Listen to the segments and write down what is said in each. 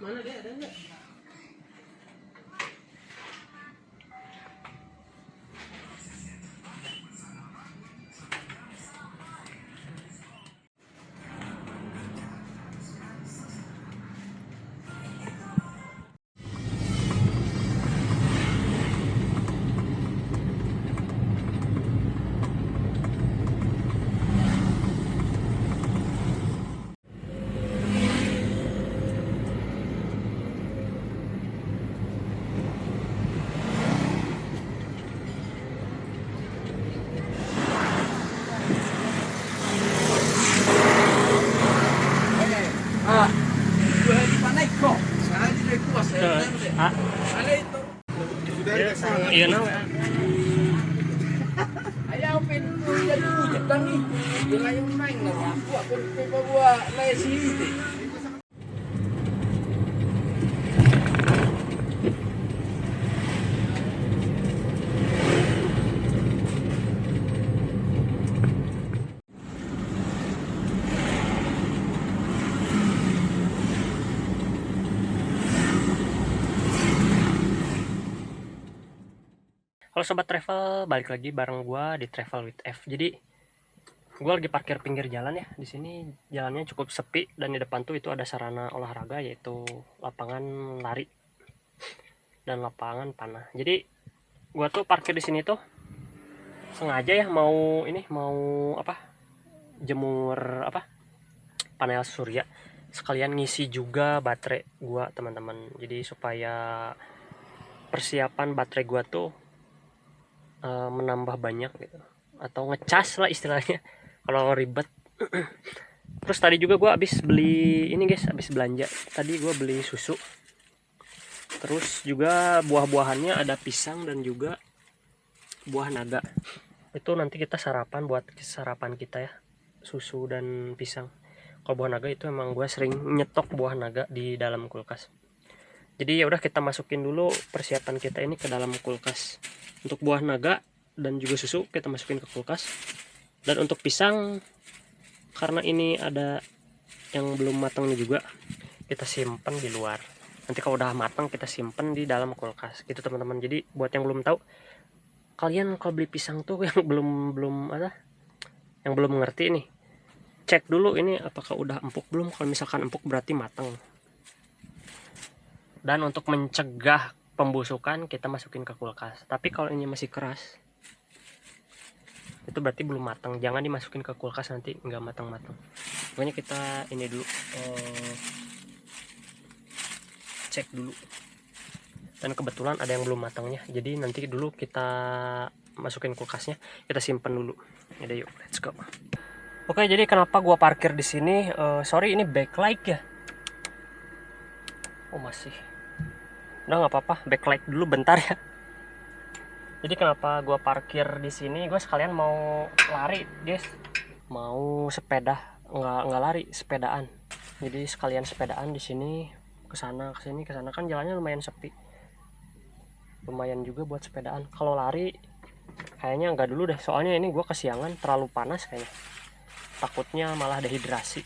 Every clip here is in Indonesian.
Mana dia ada nggak? Iya nah. Ayaw pintunya hujan nih. Bila yung main na ako buat lesi. Halo sobat travel, balik lagi bareng gua di Travel with F. Jadi gua lagi parkir pinggir jalan ya. Di sini jalannya cukup sepi dan di depan tuh itu ada sarana olahraga yaitu lapangan lari dan lapangan panah. Jadi gua tuh parkir di sini tuh sengaja ya mau jemur panel surya, sekalian ngisi juga baterai gua teman-teman. Jadi supaya persiapan baterai gua tuh menambah banyak gitu, atau ngecas lah istilahnya kalau ribet. Terus tadi juga gue habis beli ini guys, habis belanja tadi gue beli susu, terus juga buah-buahannya ada pisang dan juga buah naga. Itu nanti kita sarapan, buat sarapan kita ya, susu dan pisang. Kalau buah naga itu emang gue sering nyetok buah naga di dalam kulkas. Jadi ya udah, kita masukin dulu persiapan kita ini ke dalam kulkas. Untuk buah naga dan juga susu kita masukin ke kulkas. Dan untuk pisang, karena ini ada yang belum matang juga, kita simpen di luar. Nanti kalau udah matang kita simpen di dalam kulkas gitu teman-teman. Jadi buat yang belum tahu, kalian kalau beli pisang tuh yang belum mengerti nih, cek dulu ini apakah udah empuk belum. Kalau misalkan empuk berarti matang. Dan untuk mencegah pembusukan kita masukin ke kulkas. Tapi kalau ini masih keras, itu berarti belum matang. Jangan dimasukin ke kulkas, nanti nggak matang-matang. Pokoknya kita ini dulu, cek dulu. Dan kebetulan ada yang belum matangnya, jadi nanti dulu kita masukin kulkasnya, kita simpan dulu. Yaudah yuk, let's go. Oke, jadi kenapa gua parkir di sini? Sorry, ini backlight ya. Oh masih. Udah nggak apa-apa, backlight dulu bentar ya. Jadi kenapa gua parkir di sini? Gua sekalian mau lari, guys. Mau sepeda, nggak lari, sepedaan. Jadi sekalian sepedaan di sini, kesana kesini kesana, kan jalannya lumayan sepi. Lumayan juga buat sepedaan. Kalau lari kayaknya nggak dulu deh, soalnya ini gue kesiangan, terlalu panas kayaknya. Takutnya malah dehidrasi.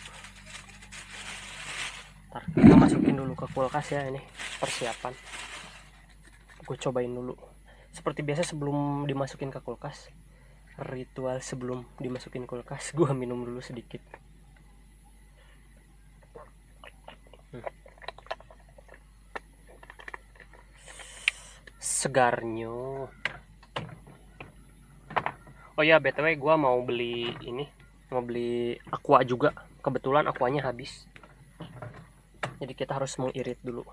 Ntar kita masukin dulu ke kulkas ya, ini persiapan. Gue cobain dulu. Seperti biasa sebelum dimasukin ke kulkas, ritual sebelum dimasukin kulkas, gue minum dulu sedikit. Segarnya. Oh ya, btw gue mau beli ini, mau beli aqua juga. Kebetulan aquanya habis, jadi kita harus mengirit dulu.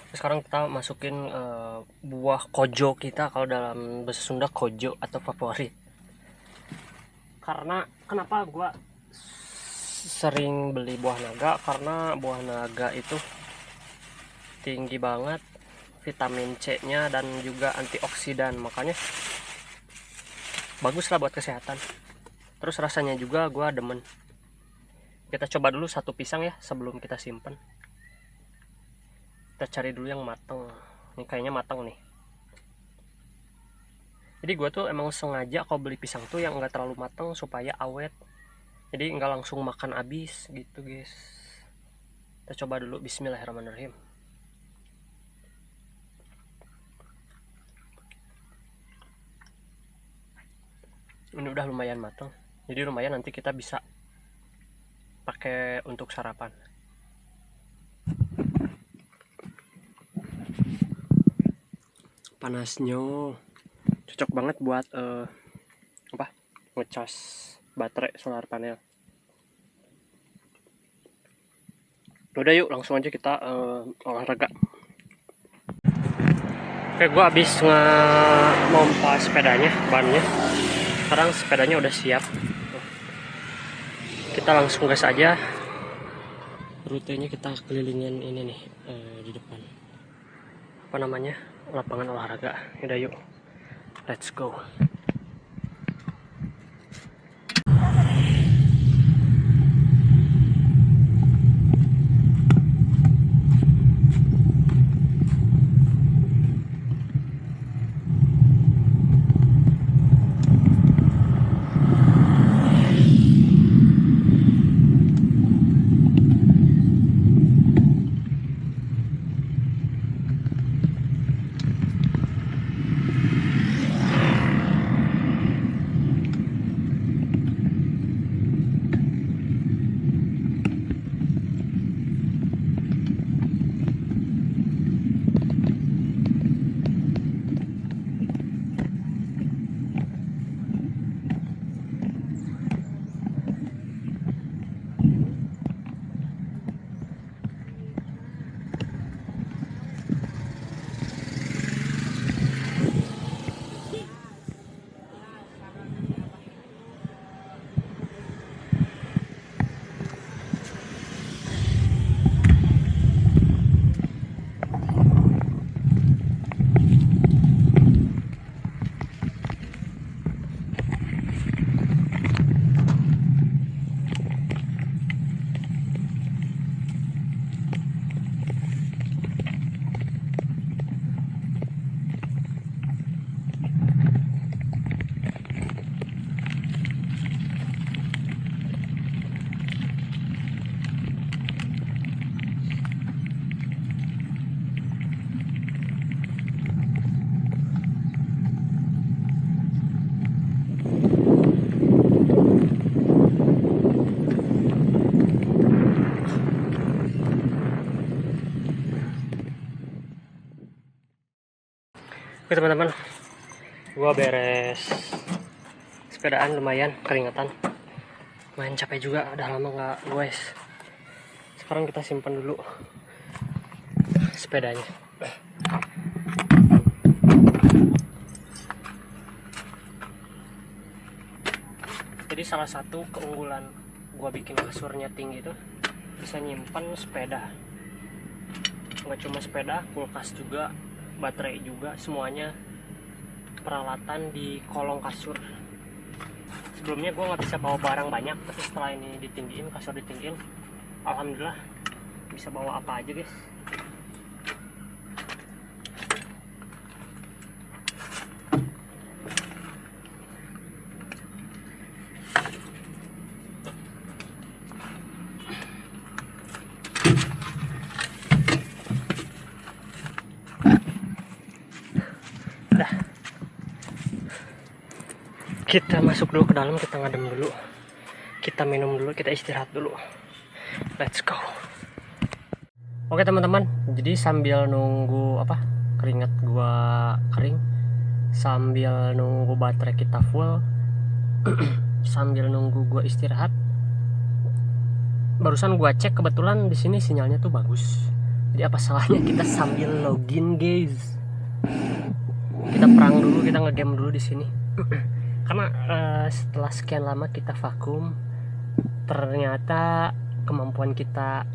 Sekarang kita masukin buah kojo kita, kalau dalam bahasa Sunda kojo atau favorit. Karena kenapa gue sering beli buah naga, karena buah naga itu tinggi banget vitamin C nya dan juga antioksidan, makanya bagus lah buat kesehatan. Terus rasanya juga gue demen. Kita coba dulu satu pisang ya sebelum kita simpen. Kita cari dulu yang matang. Ini kayaknya matang nih. Jadi gue tuh emang sengaja kalau beli pisang tuh yang enggak terlalu matang supaya awet, jadi enggak langsung makan habis gitu guys. Kita coba dulu, bismillahirrahmanirrahim. Ini udah lumayan matang, jadi lumayan nanti kita bisa pakai untuk sarapan. Panasnya cocok banget buat ngecas baterai solar panel. Udah yuk langsung aja kita olahraga. Oke, gue habis ngompa sepedanya, bannya. Sekarang sepedanya udah siap. Kita langsung gas aja. Rutenya kita kelilingin ini nih di depan. Apa namanya? Lapangan olahraga. Udah yuk. Let's go. Oke teman-teman, gua beres sepedaan, lumayan keringatan, lumayan capek juga, udah lama nggak goes. Sekarang kita simpan dulu sepedanya. Jadi salah satu keunggulan gua bikin kasurnya tinggi itu bisa nyimpan sepeda. Nggak cuma sepeda, kulkas juga, baterai juga, semuanya peralatan di kolong kasur. Sebelumnya gue nggak bisa bawa barang banyak, tapi setelah ini ditinggiin, kasur ditinggiin, alhamdulillah bisa bawa apa aja guys. Kita masuk dulu ke dalam, kita ngadem dulu, kita minum dulu, kita istirahat dulu. Let's go. Oke teman-teman, jadi sambil nunggu keringat gua kering, sambil nunggu baterai kita full, sambil nunggu gua istirahat, barusan gua cek, kebetulan di sini sinyalnya tuh bagus. Jadi apa salahnya kita sambil login guys? Kita perang dulu, kita ngegame dulu di sini. Karena setelah sekian lama kita vakum, ternyata kemampuan kita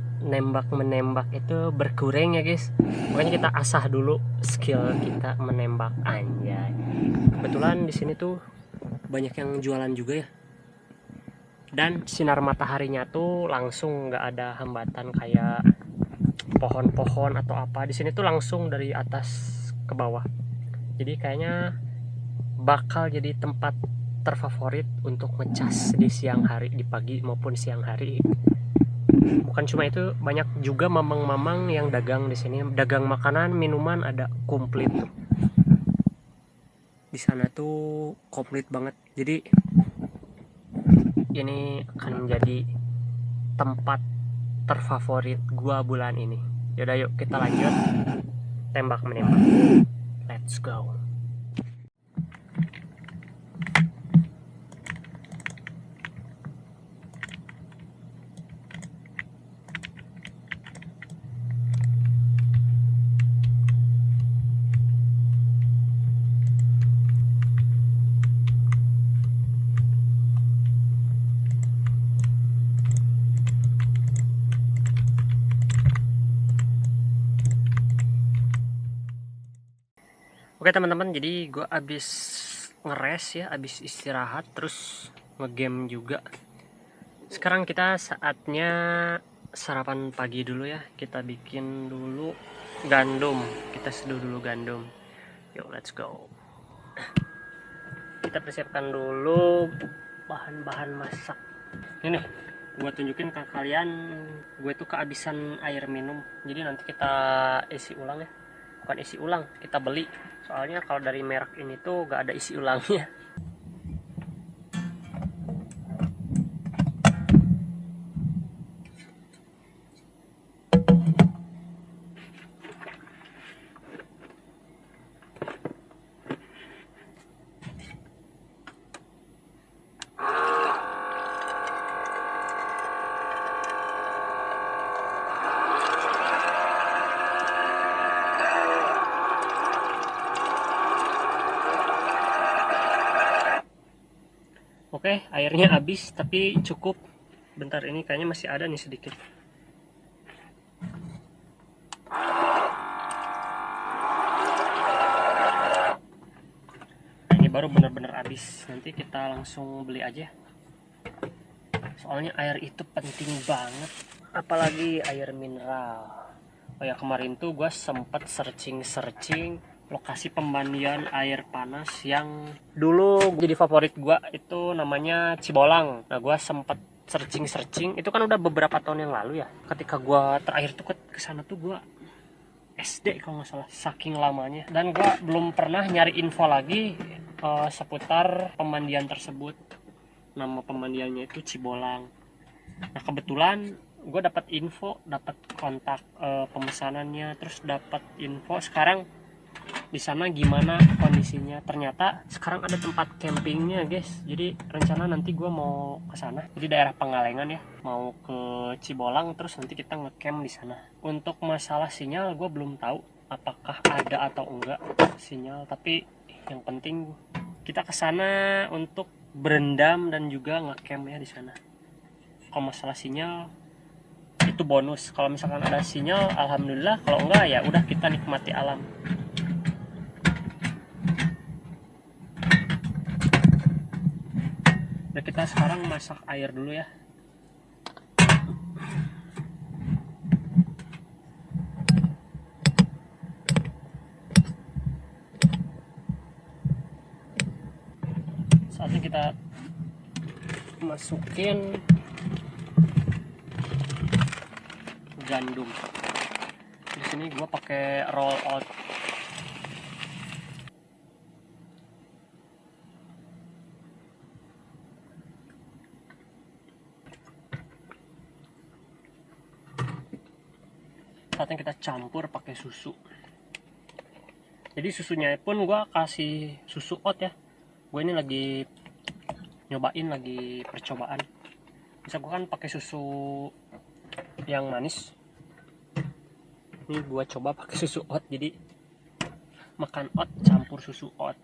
menembak itu berkurang ya guys. Makanya kita asah dulu skill kita menembak, anjay. Kebetulan di sini tuh banyak yang jualan juga ya, dan sinar mataharinya tuh langsung, nggak ada hambatan kayak pohon-pohon atau apa. Di sini tuh langsung dari atas ke bawah, jadi kayaknya bakal jadi tempat terfavorit untuk ngecas di siang hari, di pagi maupun siang hari. Bukan cuma itu, banyak juga mamang-mamang yang dagang di sini, dagang makanan, minuman, ada komplit tuh. Di sana tuh komplit banget. Jadi ini akan menjadi tempat terfavorit gua bulan ini. Yaudah yuk kita lanjut tembak menembak. Let's go. Oke teman-teman, jadi gue abis ngeres ya, abis istirahat, terus ngegame juga. Sekarang kita saatnya sarapan pagi dulu ya. Kita bikin dulu gandum, kita seduh dulu gandum. Yuk let's go. Kita persiapkan dulu bahan-bahan masak. Ini gue tunjukin ke kalian, gue tuh kehabisan air minum. Jadi nanti kita isi ulang ya. Bukan isi ulang, kita beli. Soalnya kalau dari merek ini tuh gak ada isi ulangnya. Oke, airnya habis tapi cukup. Bentar, ini kayaknya masih ada nih sedikit. Ini baru benar-benar habis. Nanti kita langsung beli aja. Soalnya air itu penting banget, apalagi air mineral. Oh ya, kemarin tuh gue sempet searching lokasi pemandian air panas yang dulu jadi favorit gue, itu namanya Cibolang. Nah, gue sempet searching itu kan udah beberapa tahun yang lalu ya. Ketika gue terakhir tuh ke sana tuh gue SD kalau nggak salah, saking lamanya. Dan gue belum pernah nyari info lagi seputar pemandian tersebut. Nama pemandiannya itu Cibolang. Nah, kebetulan gue dapat info, dapat kontak pemesanannya, terus dapat info sekarang di sana gimana kondisinya. Ternyata sekarang ada tempat campingnya guys. Jadi rencana nanti gue mau ke sana, jadi daerah Pengalengan ya, mau ke Cibolang, terus nanti kita ngecamp di sana. Untuk masalah sinyal gue belum tahu apakah ada atau enggak sinyal, tapi yang penting kita ke sana untuk berendam dan juga ngecamp ya di sana. Kalau masalah sinyal itu bonus, kalau misalkan ada sinyal alhamdulillah, kalau enggak ya udah kita nikmati alam. Nah, kita sekarang masak air dulu ya. Saatnya kita masukin gandum. Di sini gua pakai roll out. Saatnya kita campur pakai susu. Jadi susunya pun gua kasih susu oat ya. Gue ini lagi nyobain, lagi percobaan. Bisa gua kan pakai susu yang manis. Ini gua coba pakai susu oat, jadi makan oat campur susu oat.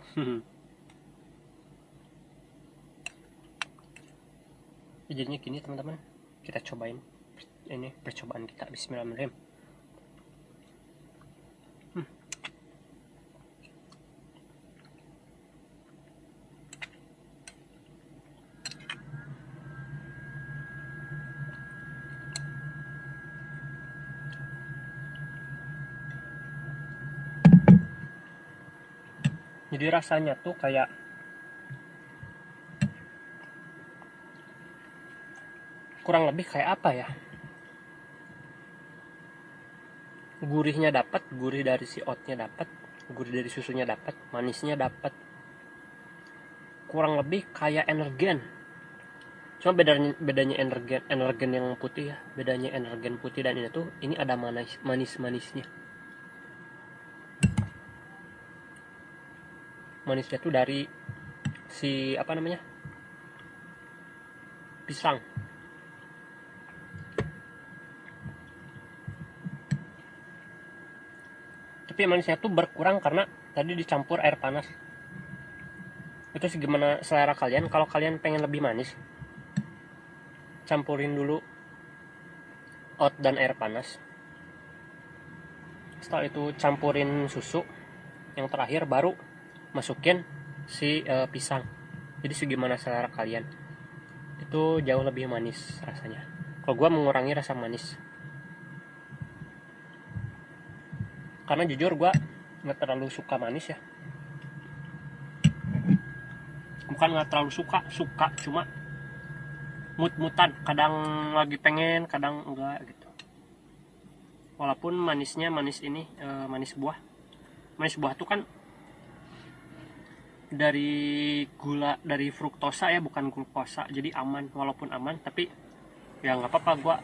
Jadinya gini teman-teman, kita cobain. Ini percobaan kita. Bismillahirrahmanirrahim. Jadi rasanya tuh kayak kurang lebih kayak apa ya, gurihnya dapat, gurih dari si oatnya dapat, gurih dari susunya dapat, manisnya dapat, kurang lebih kayak energen. Cuma bedanya energen yang putih ya, bedanya energen putih dan ini tuh, ini ada manisnya. Manisnya tuh dari si apa namanya, pisang. Tapi manisnya tuh berkurang karena tadi dicampur air panas. Itu gimana selera kalian. Kalau kalian pengen lebih manis, campurin dulu oat dan air panas. Setelah itu campurin susu. Yang terakhir baru masukin si pisang. Jadi segimana selera kalian. Itu jauh lebih manis rasanya. Kalau gue mengurangi rasa manis, karena jujur gue nggak terlalu suka manis ya. Bukan nggak terlalu suka cuma mut-mutan, kadang lagi pengen, kadang enggak gitu. Walaupun manisnya manis ini manis buah tuh kan dari gula, dari fruktosa ya, bukan glukosa, jadi aman. Walaupun aman, tapi ya nggak apa-apa, gue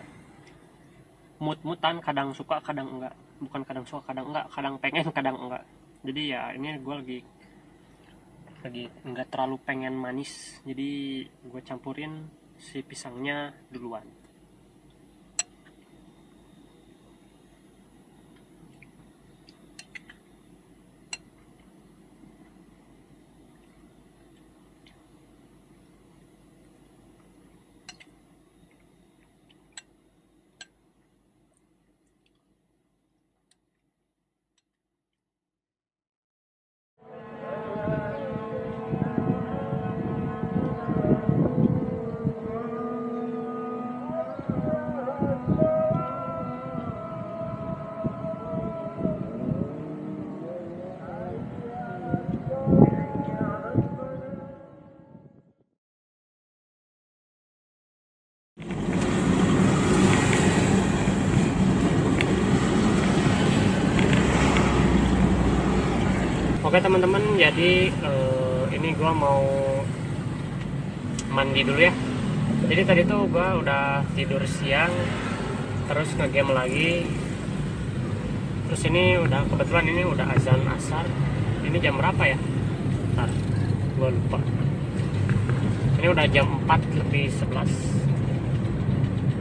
mut-mutan, kadang suka kadang enggak. Bukan kadang suka kadang enggak, kadang pengen kadang enggak. Jadi ya ini gue lagi enggak terlalu pengen manis, jadi gue campurin si pisangnya duluan. Oke teman-teman, jadi ini gue mau mandi dulu ya. Jadi tadi tuh gue udah tidur siang, terus ngegame lagi. Terus ini udah, kebetulan ini udah azan asar. Ini jam berapa ya? Ntar, gue lupa. Ini udah jam 4:11.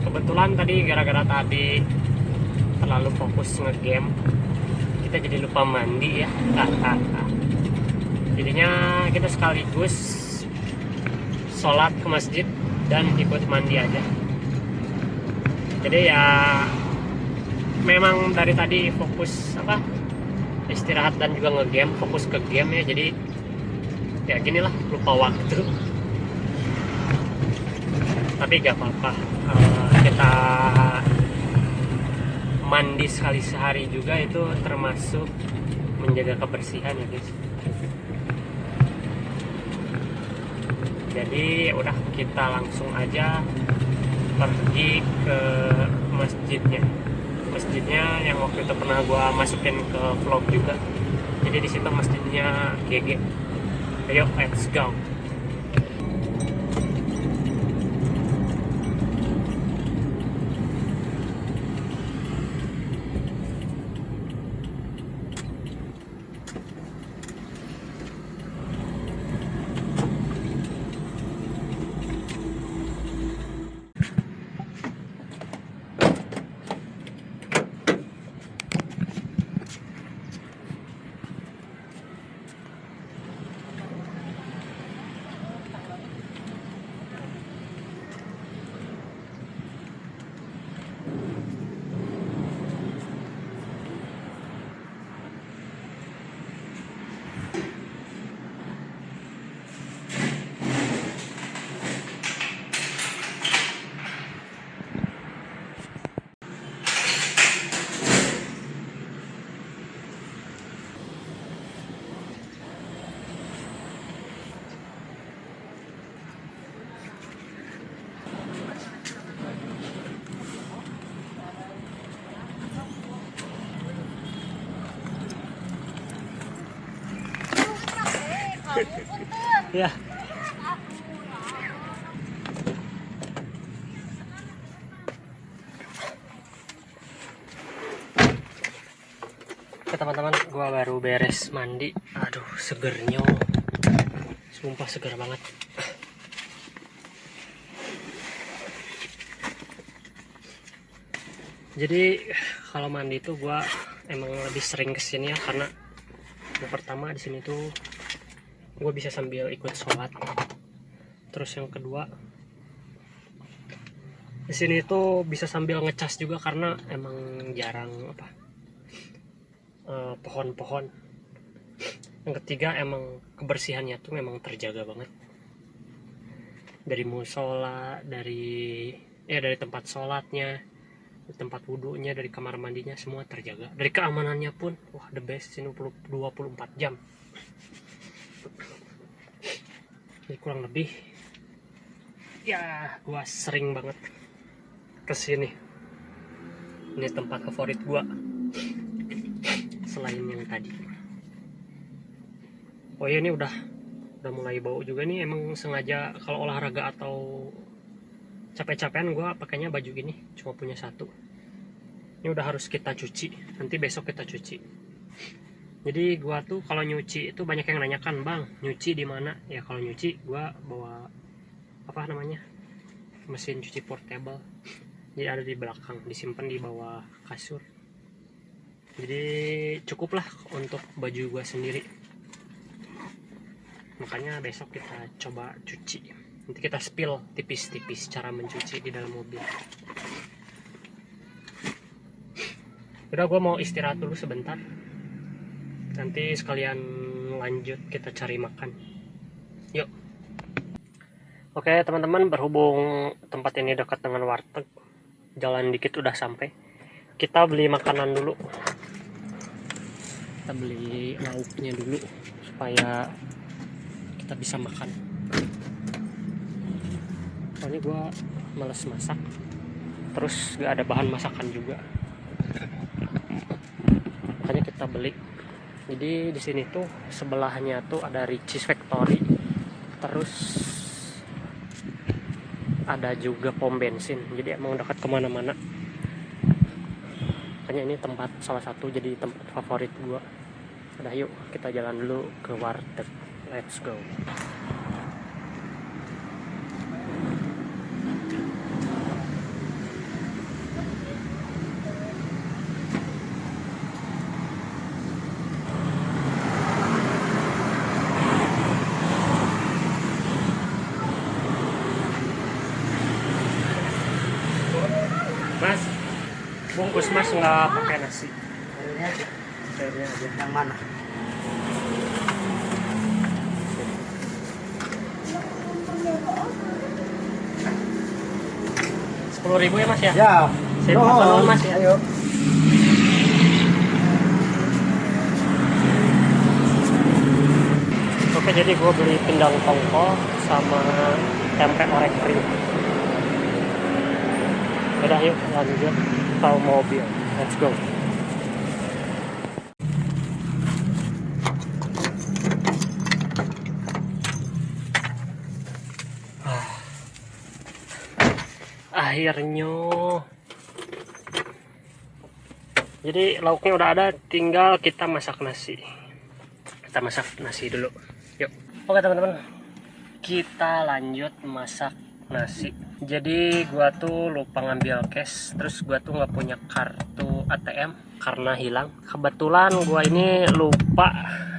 Kebetulan tadi gara-gara tadi terlalu fokus ngegame, kita jadi lupa mandi ya. Jadinya kita sekaligus sholat ke masjid dan ikut mandi aja. Jadi ya memang dari tadi fokus istirahat dan juga ngegame, fokus ke game ya. Jadi ya ginilah, lupa waktu. Tapi gak apa-apa, kita mandi sekali sehari juga itu termasuk menjaga kebersihan ya guys. Jadi udah, kita langsung aja pergi ke masjidnya yang waktu itu pernah gua masukin ke vlog juga. Jadi di situ masjidnya GG. Ayo, let's go. Ya. Oke teman-teman, gua baru beres mandi. Aduh, segernya. Sumpah seger banget. Jadi kalau mandi tuh gua emang lebih sering kesini ya, karena yang pertama di sini tuh gue bisa sambil ikut sholat. Terus yang kedua, di sini tuh bisa sambil ngecas juga karena emang jarang pohon-pohon. Yang ketiga, emang kebersihannya tuh memang terjaga banget. Dari musola, dari tempat sholatnya, tempat wudhunya, dari kamar mandinya, semua terjaga. Dari keamanannya pun, wah the best, 24 jam. Jadi kurang lebih, ya gua sering banget kesini. Ini tempat favorit gua, selain yang tadi. Oh ya, ini udah mulai bau juga nih. Emang sengaja kalau olahraga atau capek-capekan gua pakainya baju gini, cuma punya satu. Ini udah harus kita cuci, nanti besok kita cuci. Jadi gua tuh kalau nyuci itu banyak yang nanyakan, bang nyuci di mana ya? Kalau nyuci gua bawa mesin cuci portable, jadi ada di belakang, disimpan di bawah kasur. Jadi cukup lah untuk baju gua sendiri. Makanya besok kita coba cuci. Nanti kita spill tipis-tipis cara mencuci di dalam mobil. Udah, gue mau istirahat dulu sebentar. Nanti sekalian lanjut kita cari makan. Yuk. Oke teman-teman, berhubung tempat ini dekat dengan warteg, jalan dikit udah sampai. Kita beli makanan dulu. Kita beli lauknya dulu supaya kita bisa makan. Soalnya gue males masak, terus gak ada bahan masakan juga, makanya kita beli. Jadi di sini tuh sebelahnya tuh ada Richeese Factory, terus ada juga pom bensin. Jadi emang dekat kemana-mana. Makanya ini salah satu jadi tempat favorit gue. Udah, yuk kita jalan dulu ke warteg. Let's go. Mas, bungkus mas nggak pakai nasi. Airnya aja. Yang mana? Rp10.000 ya mas ya? Ya. Saya makan mas ya. Ayo. Oke, jadi gue beli pindang tongkol sama tempe orek kering. Udah, yuk lanjut ke mobil. Let's go. Akhirnya. Jadi lauknya udah ada, tinggal kita masak nasi. Kita masak nasi dulu. Yuk. Oke teman-teman, kita lanjut masak nasi. Jadi gua tuh lupa ngambil cash, terus gua tuh nggak punya kartu ATM karena hilang. Kebetulan gua ini lupa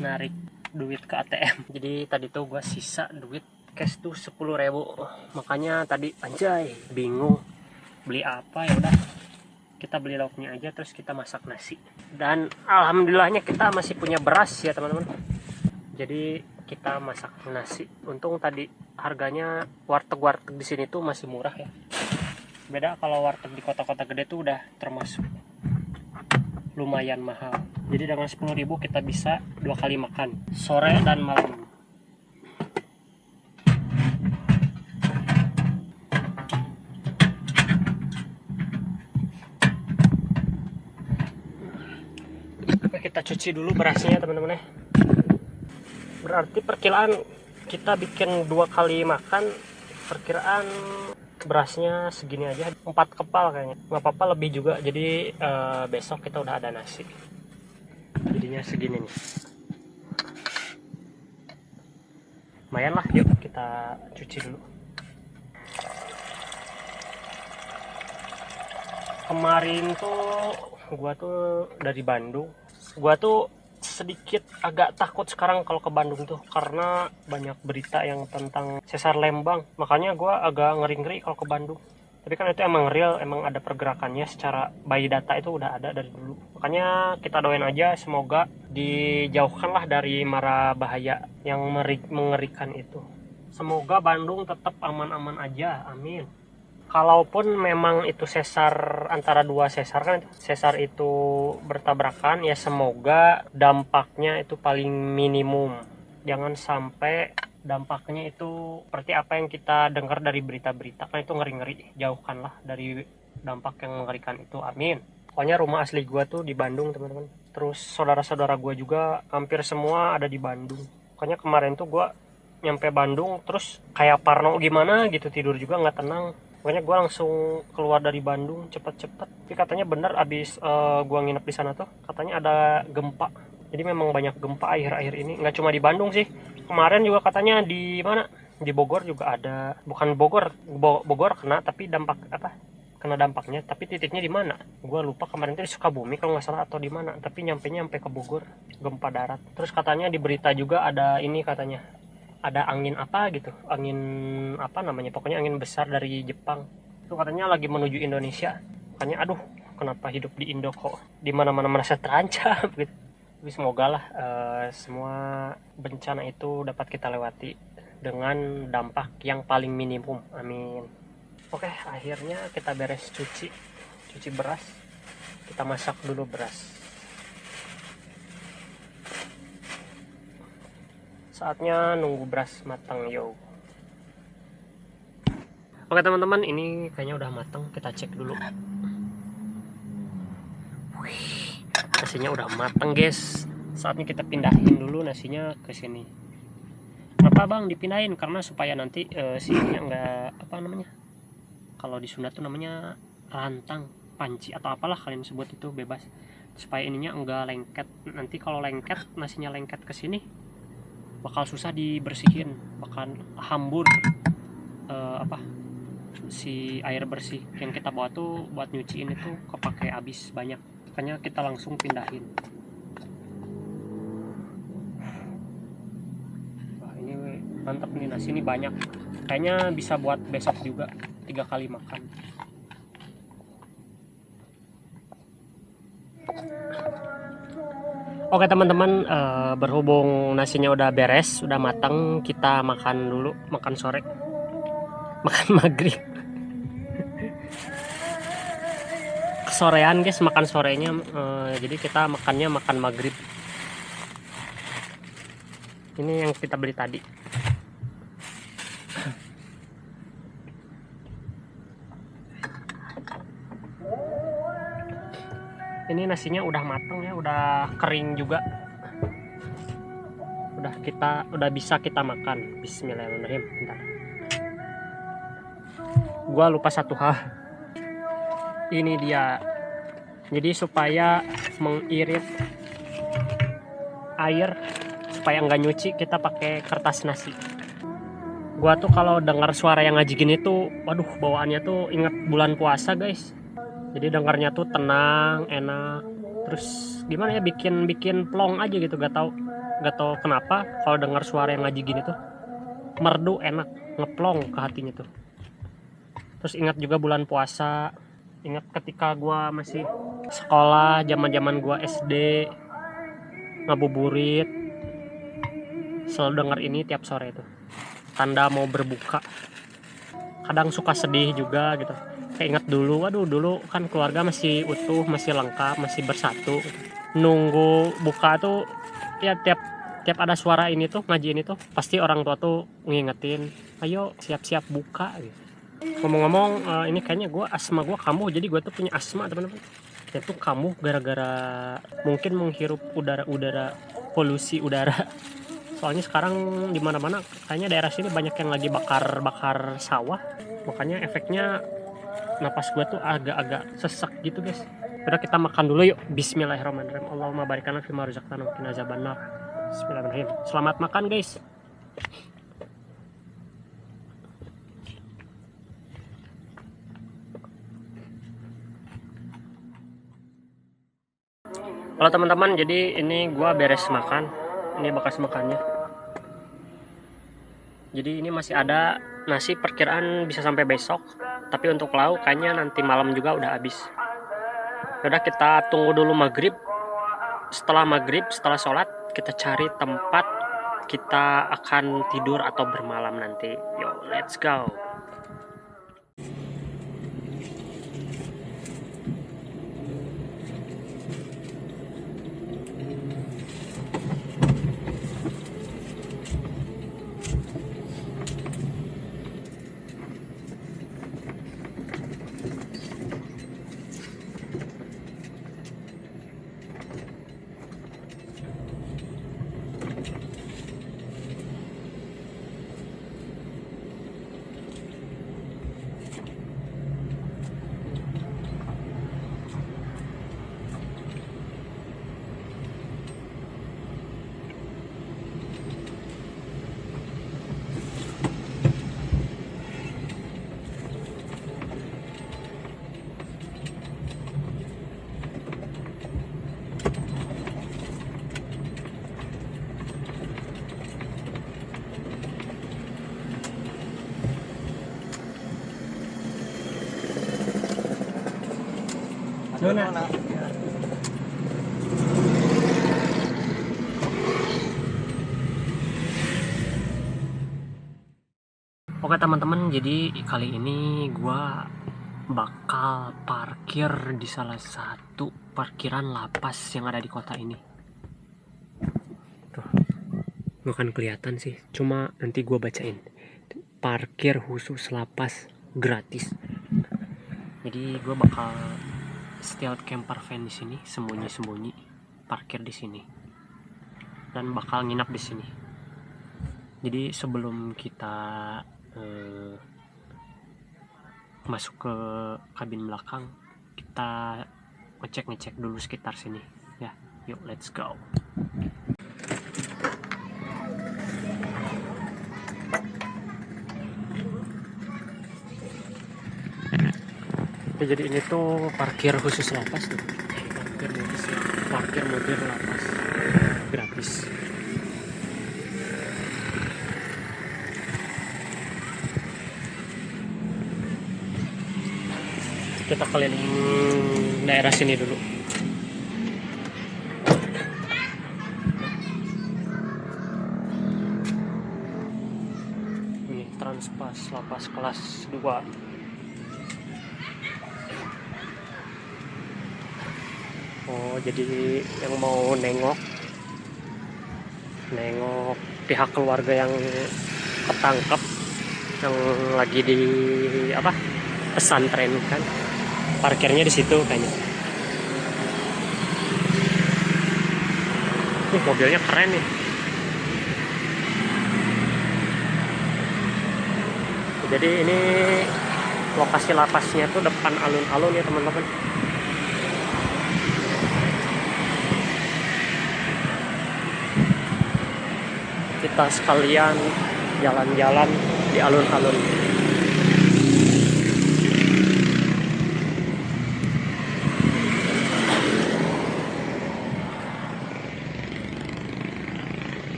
narik duit ke ATM. Jadi tadi tuh gua sisa duit cash tuh 10.000. Makanya tadi anjay bingung beli apa. Ya udah, kita beli lauknya aja, terus kita masak nasi. Dan alhamdulillahnya kita masih punya beras ya teman-teman. Jadi kita masak nasi. Untung tadi harganya warteg di sini tuh masih murah ya. Beda kalau warteg di kota-kota gede tuh udah termasuk lumayan mahal. Jadi dengan 10.000 kita bisa 2 kali makan, sore dan malam. Oke, kita cuci dulu berasnya teman-teman ya. Berarti perkiraan kita bikin 2 kali makan, perkiraan berasnya segini aja, 4 kepal kayaknya. Nggak apa-apa lebih juga, jadi besok kita udah ada nasi. Jadinya segini nih. Lumayan lah, yuk kita cuci dulu. Kemarin tuh gua tuh dari Bandung. Gua tuh sedikit agak takut sekarang kalau ke Bandung tuh, karena banyak berita yang tentang sesar Lembang. Makanya gua agak ngeri-ngeri kalau ke Bandung. Tapi kan itu emang real, emang ada pergerakannya, secara by data itu udah ada dari dulu. Makanya kita doain aja semoga dijauhkanlah dari mara bahaya yang mengerikan itu. Semoga Bandung tetap aman-aman aja, amin. Kalaupun memang itu sesar, antara 2 sesar kan, sesar itu bertabrakan, ya semoga dampaknya itu paling minimum. Jangan sampai dampaknya itu seperti apa yang kita dengar dari berita-berita, kan itu ngeri-ngeri. Jauhkanlah dari dampak yang mengerikan itu, amin. Pokoknya rumah asli gua tuh di Bandung, teman-teman. Terus saudara-saudara gua juga hampir semua ada di Bandung. Pokoknya kemarin tuh gua nyampe Bandung terus kayak parno gimana gitu, tidur juga nggak tenang. Pokoknya gue langsung keluar dari Bandung cepet-cepet. Tapi katanya bener, abis gue nginep di sana tuh katanya ada gempa. Jadi memang banyak gempa akhir-akhir ini. Nggak cuma di Bandung sih. Kemarin juga katanya di mana? Di Bogor juga ada. Bukan Bogor, Bogor kena, tapi dampak apa? Kena dampaknya. Tapi titiknya di mana? Gue lupa, kemarin tuh di Sukabumi kalau nggak salah atau di mana. Tapi nyampe ke Bogor, gempa darat. Terus katanya di berita juga ada ini katanya. Ada angin apa gitu, angin apa namanya, pokoknya angin besar dari Jepang itu katanya lagi menuju Indonesia. Makanya aduh, kenapa hidup di Indo kok di mana-mana merasa terancam gitu. Tapi semoga lah semua bencana itu dapat kita lewati dengan dampak yang paling minimum, amin. Oke, akhirnya kita beres cuci beras. Kita masak dulu beras. Saatnya nunggu beras matang, yo. Oke teman-teman, ini kayaknya udah matang. Kita cek dulu. Wih, nasinya udah matang guys. Saatnya kita pindahin dulu nasinya ke sini. Kenapa bang dipindahin? Karena supaya nanti sininya enggak, apa namanya, kalau di Sunda tuh namanya rantang, panci atau apalah kalian sebut, itu bebas. Supaya ininya enggak lengket. Nanti kalau lengket, nasinya lengket ke sini, bakal susah dibersihin, bakal hambur apa si air bersih yang kita bawa tuh buat nyuciin itu kepake habis banyak. Makanya kita langsung pindahin. Wah, ini mantap nih, nasi ini banyak, kayaknya bisa buat besok juga 3 kali makan. Oke teman-teman, berhubung nasinya udah beres, udah matang, kita makan dulu, makan sore, makan maghrib. Kesorean guys, makan sorenya, jadi kita makannya makan maghrib. Ini yang kita beli tadi. Ini nasinya udah matang ya, udah kering juga. Udah bisa kita makan. Bismillahirrahmanirrahim. Bentar. Gua lupa satu hal. Ini dia. Jadi supaya mengirit air, supaya nggak nyuci, kita pakai kertas nasi. Gua tuh kalau dengar suara yang ngaji gini tuh, waduh, bawaannya tuh inget bulan puasa guys. Jadi dengarnya tuh tenang, enak. Terus gimana ya, bikin plong aja gitu, gak tau kenapa kalau dengar suara yang ngaji gini tuh merdu, enak, ngeplong ke hatinya tuh. Terus ingat juga bulan puasa, ingat ketika gua masih sekolah, zaman gua SD ngabuburit, selalu dengar ini tiap sore itu, tanda mau berbuka. Kadang suka sedih juga gitu. Kayak ingat dulu, waduh dulu kan keluarga masih utuh, masih lengkap, masih bersatu. Nunggu buka tuh ya, tiap ada suara ini tuh, ngaji ini tuh, pasti orang tua tuh ngingetin, ayo siap-siap buka gitu. Ngomong-ngomong, ini kayaknya asma gue kamu, jadi gue tuh punya asma teman-teman. Itu kamu gara-gara mungkin menghirup udara polusi udara. soalnya sekarang di mana-mana kayaknya daerah sini banyak yang lagi bakar sawah, makanya efeknya napas gue tuh agak-agak sesek gitu guys. Udah, kita makan dulu yuk. Bismillahirrahmanirrahim. Allahumma barik lana fima razaqtana wa qina azabannar. Bismillahirrahmanirrahim. Selamat makan guys. Halo teman-teman, jadi ini gua beres makan. Ini bekas makannya. Jadi ini masih ada nasi, perkiraan bisa sampai besok. Tapi untuk lauk kayaknya nanti malam juga udah habis. Udah, kita tunggu dulu maghrib. Setelah maghrib, setelah sholat, kita cari tempat kita akan tidur atau bermalam nanti. Yo, let's go. Mana? Oke teman-teman, jadi kali ini gua bakal parkir di salah satu parkiran lapas yang ada di kota ini. Tuh, gak akan kelihatan sih, cuma nanti gua bacain. Parkir khusus lapas gratis. Jadi gua bakal stealth camper van di sini, sembunyi-sembunyi parkir di sini dan bakal nginap di sini. Jadi sebelum kita masuk ke kabin belakang, kita ngecek dulu sekitar sini ya. Yuk, let's go. Jadi ini tuh parkir khusus lapas tuh. Parkir mobil lapas gratis. Kita keliling daerah sini dulu. Ini Transpas lapas kelas 2. Oh, jadi yang mau nengok pihak keluarga yang ketangkep, yang lagi di pesantren kan, parkirnya di situ kayaknya. Mobilnya keren nih. Jadi ini lokasi lapasnya tuh depan alun-alun ya teman-teman. Kita sekalian jalan-jalan di alun-alun.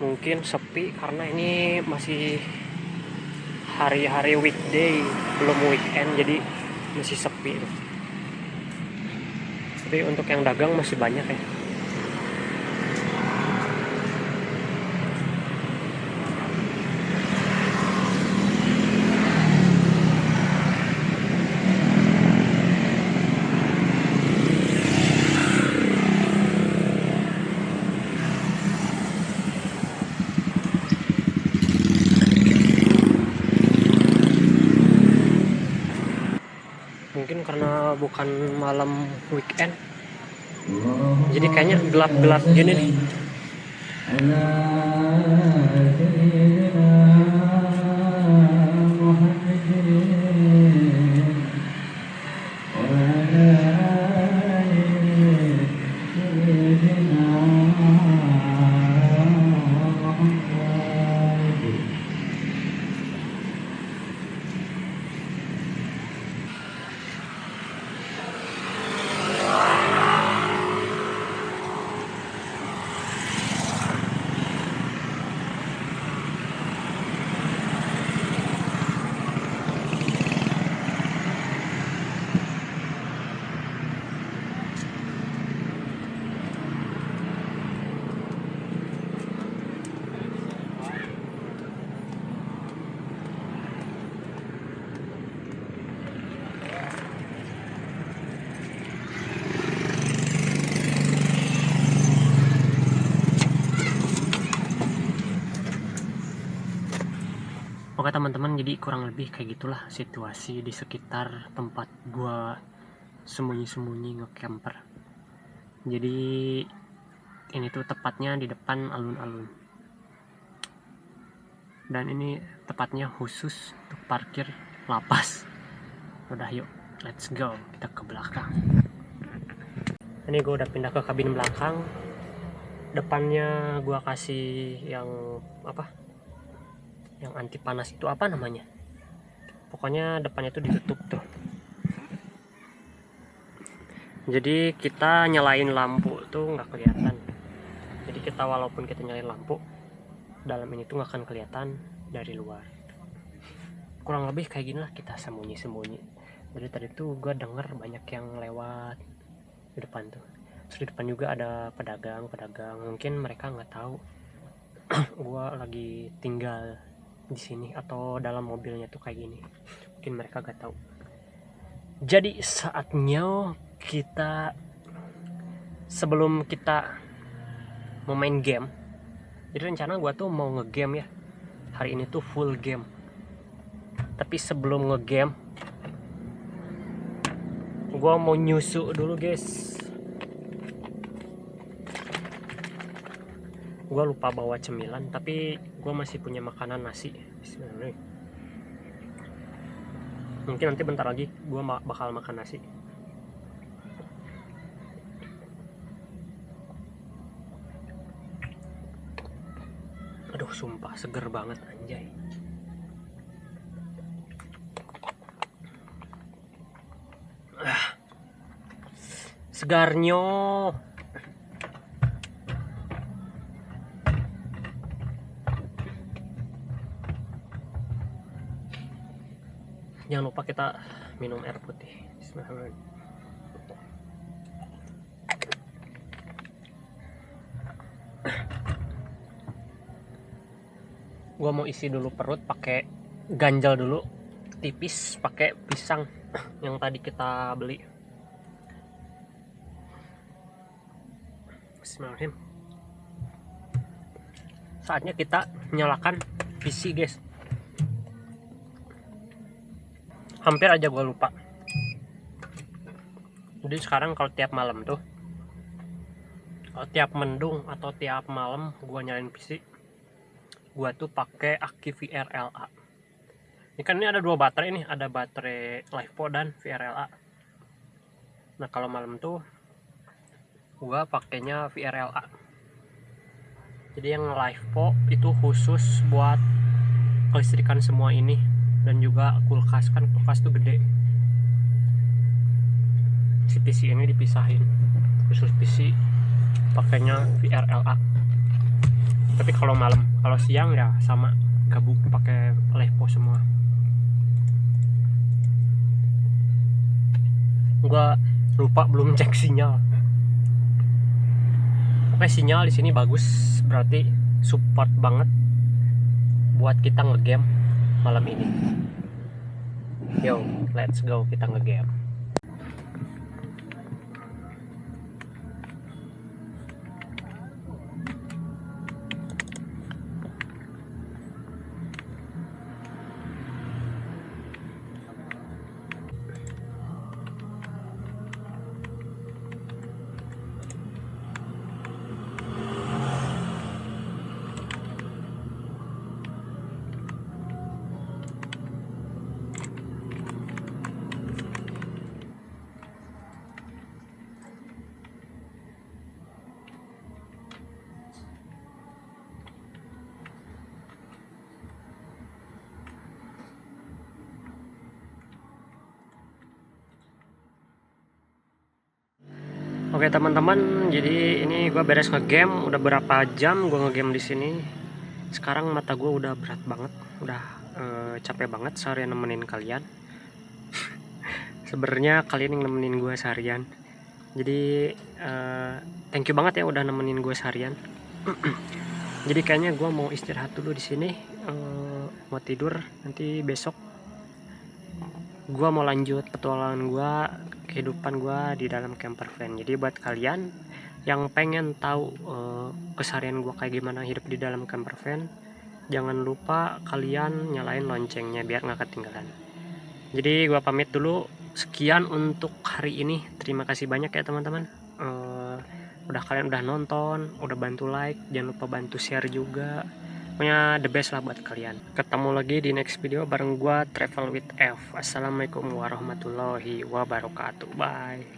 Mungkin sepi karena ini masih hari-hari weekday, belum weekend, jadi masih sepi. Tapi untuk yang dagang masih banyak ya. bukan malam weekend, jadi kayaknya gelap-gelap gini nih. Oke teman-teman, jadi kurang lebih kayak gitulah situasi di sekitar tempat gua sembunyi-sembunyi ngecamper. Jadi ini tuh tepatnya di depan alun-alun, dan ini tepatnya khusus untuk parkir lapas. Udah yuk, let's go, kita ke belakang. Ini gue udah pindah ke kabin belakang. Depannya gua kasih yang apa, yang anti panas itu apa namanya, pokoknya depannya itu ditutup tuh. Jadi kita nyalain lampu tuh nggak kelihatan. Jadi kita walaupun kita nyalain lampu dalam ini tuh nggak akan kelihatan dari luar. Kurang lebih kayak gini lah kita sembunyi-sembunyi. Jadi tadi tuh gue denger banyak yang lewat di depan tuh. Terus di depan juga ada pedagang. Mungkin mereka nggak tahu gue lagi tinggal di sini atau dalam mobilnya tuh kayak gini. Mungkin mereka nggak tahu. Jadi saatnya kita, sebelum kita mau main game, jadi rencana gue tuh mau ngegame ya hari ini tuh full game. Tapi sebelum ngegame gue mau nyusu dulu guys. Gue lupa bawa cemilan, tapi gue masih punya makanan nasi. Bismillah. Mungkin nanti bentar lagi gue bakal makan nasi. Aduh sumpah seger banget anjay. Segarnya. Jangan lupa kita minum air putih. Bismillahirrahmanirrahim. Gua mau isi dulu perut pakai ganjal dulu tipis pakai pisang yang tadi kita beli. Bismillahirrahmanirrahim. Saatnya kita nyalakan PC guys. Hampir aja gue lupa. Jadi sekarang kalau tiap malam tuh, kalau tiap mendung atau tiap malam gue nyalain PC, gue tuh pakai aki VRLA. Ini kan ini ada dua baterai nih, ada baterai LiFePo dan VRLA. Nah kalau malam tuh gue pakainya VRLA. Jadi yang LiFePo itu khusus buat kelistrikan semua ini, dan juga kulkas, kan kulkas tuh gede. Si PC ini dipisahin, khusus PC pakainya VRLA. Tapi kalau malam, kalau siang ya sama gabung pakai LiFePo semua. Gua lupa belum cek sinyal. Oke, sinyal di sini bagus, berarti support banget buat kita ngegame malam ini. Yo, let's go, kita ngegame. Oke teman-teman, jadi ini gua beres ngegame, udah berapa jam gua ngegame di sini. Sekarang mata gua udah berat banget, udah capek banget seharian nemenin kalian. Sebenarnya kalian yang nemenin gua seharian. Jadi thank you banget ya udah nemenin gua seharian. Jadi kayaknya gua mau istirahat dulu di sini, mau tidur. Nanti besok gua mau lanjut petualangan gua, kehidupan gua di dalam camper van. Jadi buat kalian yang pengen tahu keseharian gua kayak gimana hidup di dalam camper van, jangan lupa kalian nyalain loncengnya biar nggak ketinggalan. Jadi gua pamit dulu, sekian untuk hari ini. Terima kasih banyak ya teman-teman, kalian udah nonton, udah bantu like, jangan lupa bantu share juga. Pokoknya the best lah buat kalian. Ketemu lagi di next video bareng gua Travel with F. Assalamualaikum warahmatullahi wabarakatuh. Bye.